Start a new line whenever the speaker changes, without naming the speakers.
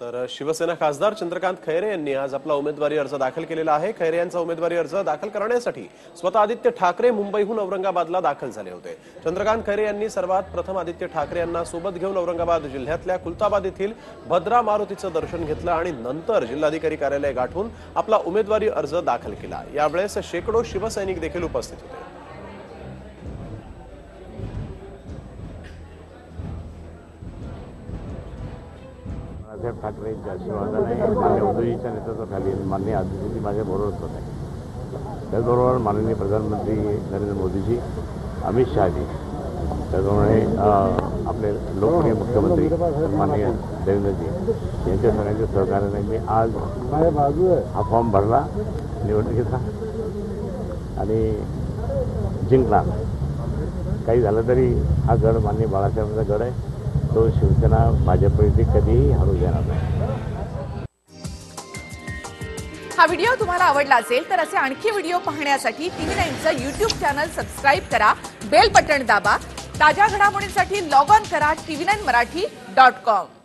तर शिवसेना खासदार चंद्रकांत खैरे यांनी आज आपला उमेदवारी अर्ज दाखल केलेला आहे। खैरे यांचा उमेदवारी अर्ज दाखल करण्यासाठी स्वतः आदित्य ठाकरे मुंबईहून औरंगाबादला दाखल झाले होते। चंद्रकांत खैरे यांनी सर्वात प्रथम आदित्य ठाकरे यांना सोबत घेऊन औरंगाबाद जिल्ह्यातल्या खुलताबाद येथील भद्रा मारुतीचं दर्शन घेतलं आणि नंतर जिल्हाधिकारी कार्यालय गाठून आपला उमेदवारी अर्ज दाखल केला। यावेळेस शेकडो शिवसैनिक देखील उपस्थित होते।
बाळासाहेब ठाकरेंच्या आशीर्वादाने माननीय उद्धवजींच्या नेतृत्वाखाली माननीय आदित्यजी माझ्या बरोबरच होत आहे। त्याचबरोबर माननीय प्रधानमंत्री नरेंद्र मोदीजी, अमित शहाजी, त्याचप्रमाणे आपले लोकप्रिय मुख्यमंत्री माननीय देवेंद्रजी यांच्या सगळ्यांच्या सहकार्याने मी आज हा फॉर्म भरला निवडणुकीचा आणि जिंकला। काही झालं तरी हा गड माननीय बाळासाहेबांचा गड आहे, तो शिवसेना भाजप युती कधीही हरू देणार नाही।
हा व्हिडिओ तुम्हाला आवडला असेल तर असे आणखी व्हिडिओ पाहण्यासाठी TV9चं YouTube चॅनल सबस्क्राइब करा, बेल बटन दाबा। ताज्या घडामोडींसाठी लॉग ऑन करा tv9marathi.com।